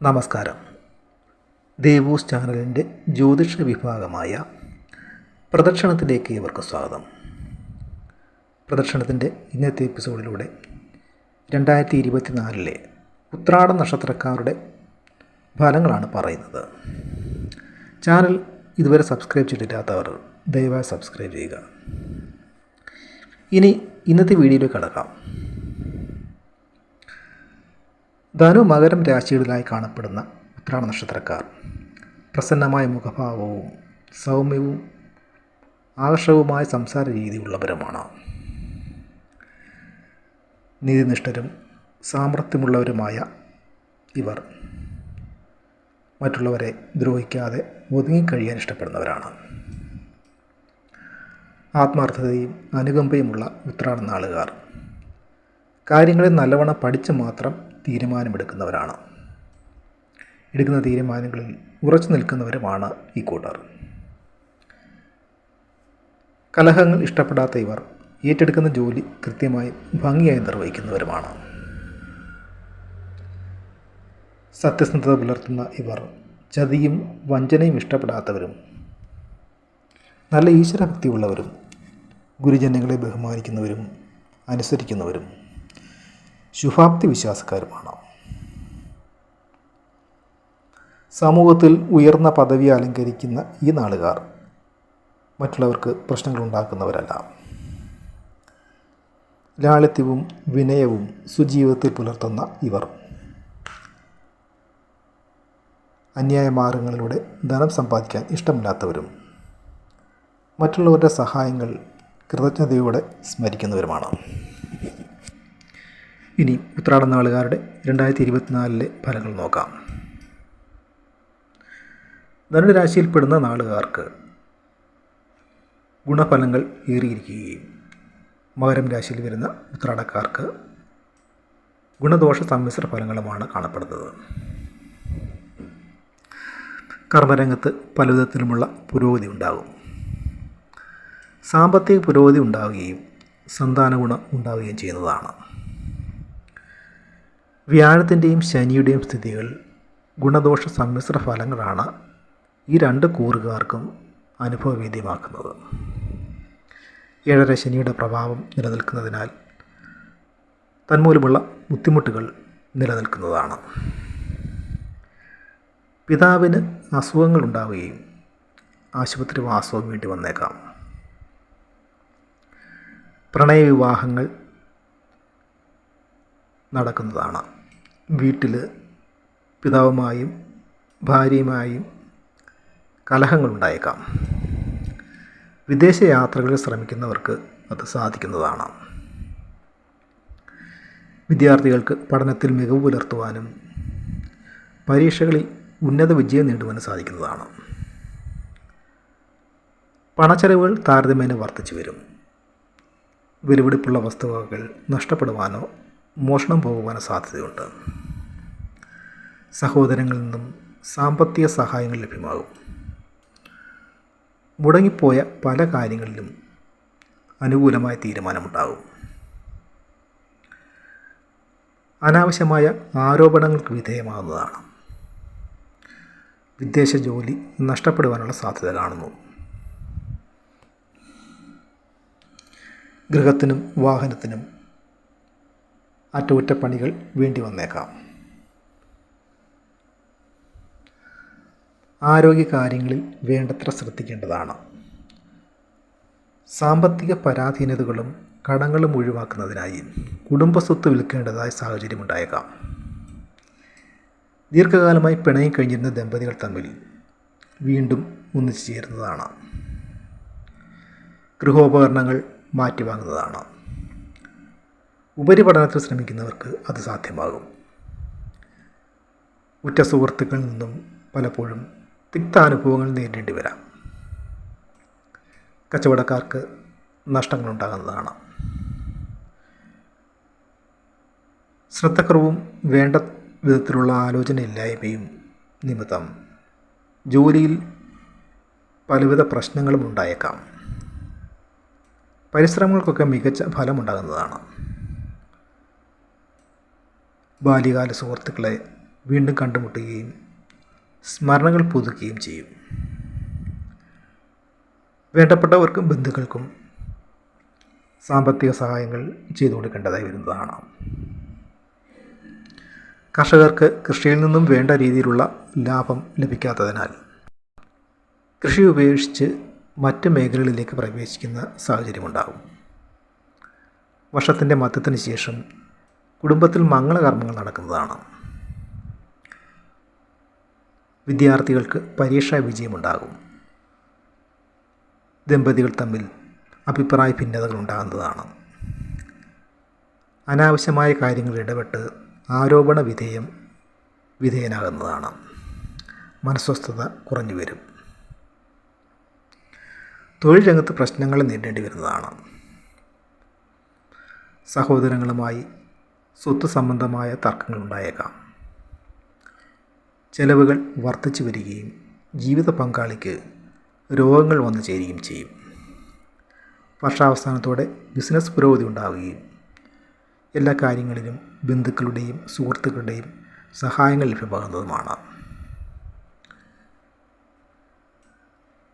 നമസ്കാരം. ദേവൂസ് ചാനലിൻ്റെ ജ്യോതിഷ വിഭാഗമായ പ്രദക്ഷിണത്തിലേക്ക് ഇവർക്ക് സ്വാഗതം. പ്രദക്ഷിണത്തിൻ്റെ ഇന്നത്തെ എപ്പിസോഡിലൂടെ 2024 ഉത്രാട നക്ഷത്രക്കാരുടെ ഫലങ്ങളാണ് പറയുന്നത്. ചാനൽ ഇതുവരെ സബ്സ്ക്രൈബ് ചെയ്തിട്ടില്ലാത്തവർ ദയവായി സബ്സ്ക്രൈബ് ചെയ്യുക. ഇനി ഇന്നത്തെ വീഡിയോയിലേക്ക് കടക്കാം. ധനു മകരം രാശികളിലായി കാണപ്പെടുന്ന ഉത്രാട നക്ഷത്രക്കാർ പ്രസന്നമായ മുഖഭാവവും സൗമ്യവും ആകർഷകവുമായ സംസാര രീതിയുള്ളവരുമാണ്. നീതിനിഷ്ഠരും സാമർത്ഥ്യമുള്ളവരുമായ ഇവർ മറ്റുള്ളവരെ ദ്രോഹിക്കാതെ ഒതുങ്ങിക്കഴിയാൻ ഇഷ്ടപ്പെടുന്നവരാണ്. ആത്മാർത്ഥതയും അനുകമ്പയുമുള്ള ഉത്രാട നാളുകാർ കാര്യങ്ങളെ നല്ലവണ്ണം പഠിച്ച് മാത്രം തീരുമാനമെടുക്കുന്നവരാണ്. എടുക്കുന്ന തീരുമാനങ്ങളിൽ ഉറച്ചു നിൽക്കുന്നവരുമാണ് ഈ കൂട്ടർ. കലഹങ്ങൾ ഇഷ്ടപ്പെടാത്ത ഇവർ ഏറ്റെടുക്കുന്ന ജോലി കൃത്യമായി ഭംഗിയായി നിർവഹിക്കുന്നവരുമാണ്. സത്യസന്ധത പുലർത്തുന്ന ഇവർ ചതിയും വഞ്ചനയും ഇഷ്ടപ്പെടാത്തവരും നല്ല ഈശ്വരഭക്തിയുള്ളവരും ഗുരുജനങ്ങളെ ബഹുമാനിക്കുന്നവരും അനുസരിക്കുന്നവരും ശുഭാപ്തി വിശ്വാസക്കാരുമാണ്. സമൂഹത്തിൽ ഉയർന്ന പദവി അലങ്കരിക്കുന്ന ഈ നാളുകാർ മറ്റുള്ളവർക്ക് പ്രശ്നങ്ങളുണ്ടാക്കുന്നവരല്ല. ലാളിത്യവും വിനയവും സുജീവിതത്തിൽ പുലർത്തുന്ന ഇവർ അന്യായ മാർഗങ്ങളിലൂടെ ധനം സമ്പാദിക്കാൻ ഇഷ്ടമില്ലാത്തവരും മറ്റുള്ളവരുടെ സഹായങ്ങൾ കൃതജ്ഞതയോടെ സ്മരിക്കുന്നവരുമാണ്. ഇനി ഉത്രാട നാളുകാരുടെ 2024 ഫലങ്ങൾ നോക്കാം. ധനുരാശിയിൽപ്പെടുന്ന നാളുകാർക്ക് ഗുണഫലങ്ങൾ ഏറിയിരിക്കുകയും മകരം രാശിയിൽ വരുന്ന ഉത്രാടക്കാർക്ക് ഗുണദോഷ സമ്മിശ്ര ഫലങ്ങളുമാണ് കാണപ്പെടുന്നത്. കർമ്മരംഗത്ത് പലവിധത്തിലുമുള്ള പുരോഗതി ഉണ്ടാകും. സാമ്പത്തിക പുരോഗതി ഉണ്ടാവുകയും സന്താന ഗുണം ഉണ്ടാവുകയും ചെയ്യുന്നതാണ്. വ്യാഴത്തിൻ്റെയും ശനിയുടെയും സ്ഥിതികൾ ഗുണദോഷ സമ്മിശ്ര ഫലങ്ങളാണ് ഈ രണ്ട് കൂറുകാർക്കും അനുഭവവേദ്യമാക്കുന്നത്. 7 ശനിയുടെ പ്രഭാവം നിലനിൽക്കുന്നതിനാൽ തന്മൂലമുള്ള ബുദ്ധിമുട്ടുകൾ നിലനിൽക്കുന്നതാണ്. പിതാവിന് അസുഖങ്ങൾ ഉണ്ടാവുകയും ആശുപത്രി വാസവും വേണ്ടി വന്നേക്കാം. പ്രണയവിവാഹങ്ങൾ നടക്കുന്നതാണ്. വീട്ടിൽ പിതാവുമായും ഭാര്യയുമായും കലഹങ്ങളുണ്ടായേക്കാം. വിദേശ യാത്രകളിൽ ശ്രമിക്കുന്നവർക്ക് അത് സാധിക്കുന്നതാണ്. വിദ്യാർത്ഥികൾക്ക് പഠനത്തിൽ മികവ് പുലർത്തുവാനും പരീക്ഷകളിൽ ഉന്നത വിജയം നേടുവാനും സാധിക്കുന്നതാണ്. പണച്ചെലവുകൾ താരതമ്യേന വർദ്ധിച്ചു വരും. വിലപിടിപ്പുള്ള വസ്തുവകകൾ നഷ്ടപ്പെടുവാനോ മോഷണം പോകുവാനോ സാധ്യതയുണ്ട്. സഹോദരങ്ങളിൽ നിന്നും സാമ്പത്തിക സഹായങ്ങൾ ലഭ്യമാകും. മുടങ്ങിപ്പോയ പല കാര്യങ്ങളിലും അനുകൂലമായ തീരുമാനമുണ്ടാകും. അനാവശ്യമായ ആരോപണങ്ങൾക്ക് വിധേയമാകുന്നതാണ്. വിദേശ ജോലി നഷ്ടപ്പെടുവാനുള്ള സാധ്യത കാണുന്നു. ഗൃഹത്തിനും വാഹനത്തിനും അറ്റകുറ്റപ്പണികൾ വേണ്ടി വന്നേക്കാം. ആരോഗ്യകാര്യങ്ങളിൽ വേണ്ടത്ര ശ്രദ്ധിക്കേണ്ടതാണ്. സാമ്പത്തിക പരാധീനതകളും കടങ്ങളും ഒഴിവാക്കുന്നതിനായി കുടുംബസ്വത്ത് വിൽക്കേണ്ടതായ സാഹചര്യമുണ്ടായേക്കാം. ദീർഘകാലമായി പിണങ്ങി കഴിഞ്ഞിരുന്ന ദമ്പതികൾ തമ്മിൽ വീണ്ടും ഒന്നിച്ചു ചേരുന്നതാണ്. ഗൃഹോപകരണങ്ങൾ മാറ്റിവാങ്ങുന്നതാണ്. ഉപരിപഠനത്തിൽ ശ്രമിക്കുന്നവർക്ക് അത് സാധ്യമാകും. ഉറ്റ സുഹൃത്തുക്കളിൽ നിന്നും പലപ്പോഴും തിക്താനുഭവങ്ങൾ നേരിടേണ്ടി വരാം. കച്ചവടക്കാർക്ക് നഷ്ടങ്ങളുണ്ടാകുന്നതാണ്. ശ്രദ്ധക്കുറവും വേണ്ട വിധത്തിലുള്ള ആലോചനയില്ലായ്മയും നിമിത്തം ജോലിയിൽ പലവിധ പ്രശ്നങ്ങളും ഉണ്ടായേക്കാം. പരിശ്രമങ്ങൾക്കൊക്കെ മികച്ച ഫലമുണ്ടാകുന്നതാണ്. ബാല്യകാല സുഹൃത്തുക്കളെ വീണ്ടും കണ്ടുമുട്ടുകയും സ്മരണകൾ പുതുക്കുകയും ചെയ്യും. വേണ്ടപ്പെട്ടവർക്കും ബന്ധുക്കൾക്കും സാമ്പത്തിക സഹായങ്ങൾ ചെയ്തു കൊടുക്കേണ്ടതായി വരുന്നതാണ്. കർഷകർക്ക് കൃഷിയിൽ നിന്നും വേണ്ട രീതിയിലുള്ള ലാഭം ലഭിക്കാത്തതിനാൽ കൃഷി ഉപേക്ഷിച്ച് മറ്റ് മേഖലകളിലേക്ക് പ്രവേശിക്കുന്ന സാഹചര്യമുണ്ടാകും. വർഷത്തിൻ്റെ മധ്യത്തിന് ശേഷം കുടുംബത്തിൽ മംഗളകർമ്മങ്ങൾ നടക്കുന്നതാണ്. വിദ്യാർത്ഥികൾക്ക് പരീക്ഷാ വിജയമുണ്ടാകും. ദമ്പതികൾ തമ്മിൽ അഭിപ്രായ ഭിന്നതകൾ ഉണ്ടാകുന്നതാണ്. അനാവശ്യമായ കാര്യങ്ങളിൽ ഇടപെട്ട് ആരോപണ വിധേയനാകുന്നതാണ്. മനസ്വസ്ഥത കുറഞ്ഞു വരും. തൊഴിൽ രംഗത്ത് പ്രശ്നങ്ങൾ നേരിടേണ്ടി വരുന്നതാണ്. സഹോദരങ്ങളുമായി സ്വത്ത് സംബന്ധമായ തർക്കങ്ങൾ ഉണ്ടായേക്കാം. ചെലവുകൾ വർദ്ധിച്ചു വരികയും ജീവിത പങ്കാളിക്ക് രോഗങ്ങൾ വന്നു ചേരുകയും ചെയ്യും. വർഷാവസാനത്തോടെ ബിസിനസ് പുരോഗതി ഉണ്ടാവുകയും എല്ലാ കാര്യങ്ങളിലും ബന്ധുക്കളുടെയും സുഹൃത്തുക്കളുടെയും സഹായങ്ങൾ ലഭ്യമാകുന്നതുമാണ്.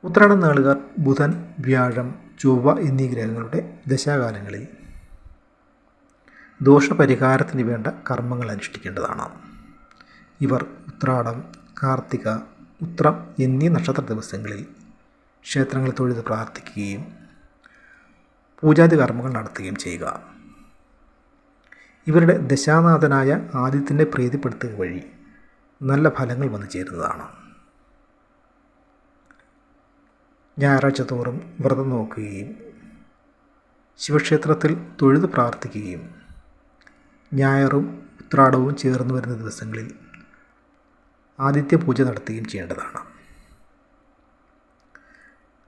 ഉത്രാടം നാളുകാർ ബുധൻ, വ്യാഴം, ചൊവ്വ എന്നീ ഗ്രഹങ്ങളുടെ ദശാകാലങ്ങളിൽ ദോഷപരിഹാരത്തിന് വേണ്ട കർമ്മങ്ങൾ അനുഷ്ഠിക്കേണ്ടതാണ്. ഇവർ ഉത്രാടം, കാർത്തിക, ഉത്രം എന്നീ നക്ഷത്ര ദിവസങ്ങളിൽ ക്ഷേത്രങ്ങളിൽ തൊഴുത് പ്രാർത്ഥിക്കുകയും പൂജാതി കർമ്മങ്ങൾ നടത്തുകയും ചെയ്യുക. ഇവരുടെ ദശാനാഥനായ ആദിത്യനെ പ്രീതിപ്പെടുത്തുക വഴി നല്ല ഫലങ്ങൾ വന്നു ചേരുന്നതാണ്. ഞായറാഴ്ച തോറും വ്രതം നോക്കുകയും ശിവക്ഷേത്രത്തിൽ തൊഴുത് പ്രാർത്ഥിക്കുകയും ഞായറും ഉത്രാടവും ചേർന്ന് വരുന്ന ദിവസങ്ങളിൽ ആദിത്യ പൂജ നടത്തുകയും ചെയ്യേണ്ടതാണ്.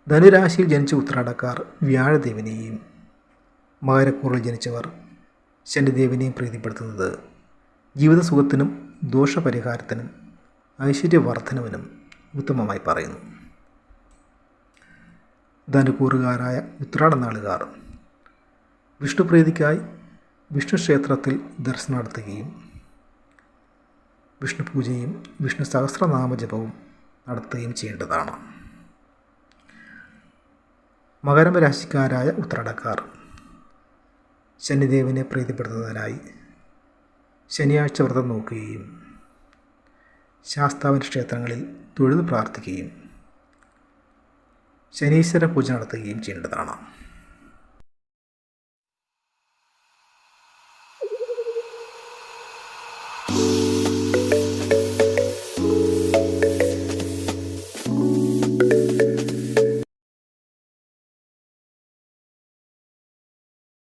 ധനുരാശിയിൽ ജനിച്ച ഉത്രാടക്കാർ വ്യാഴദേവനെയും, മകരക്കൂറിൽ ജനിച്ചവർ ശനിദേവനെയും പ്രീതിപ്പെടുത്തുന്നത് ജീവിതസുഖത്തിനും ദോഷപരിഹാരത്തിനും ഐശ്വര്യവർദ്ധനവിനും ഉത്തമമായി പറയുന്നു. ധനുക്കൂറുകാരായ ഉത്രാട നാളുകാർ വിഷ്ണുപ്രീതിക്കായി വിഷ്ണു ക്ഷേത്രത്തിൽ ദർശനം നടത്തുകയും വിഷ്ണു പൂജയും വിഷ്ണു സഹസ്രനാമജപവും നടത്തുകയും ചെയ്യേണ്ടതാണ്. മകരം രാശിക്കാരായ ഉത്രാടക്കാർ ശനിദേവനെ പ്രീതിപ്പെടുത്തുന്നതിനായി ശനിയാഴ്ച വ്രതം നോക്കുകയും ശാസ്താവിൻ്റെ ക്ഷേത്രങ്ങളിൽ തൊഴുത് പ്രാർത്ഥിക്കുകയും ശനീശ്വര പൂജ നടത്തുകയും ചെയ്യേണ്ടതാണ്.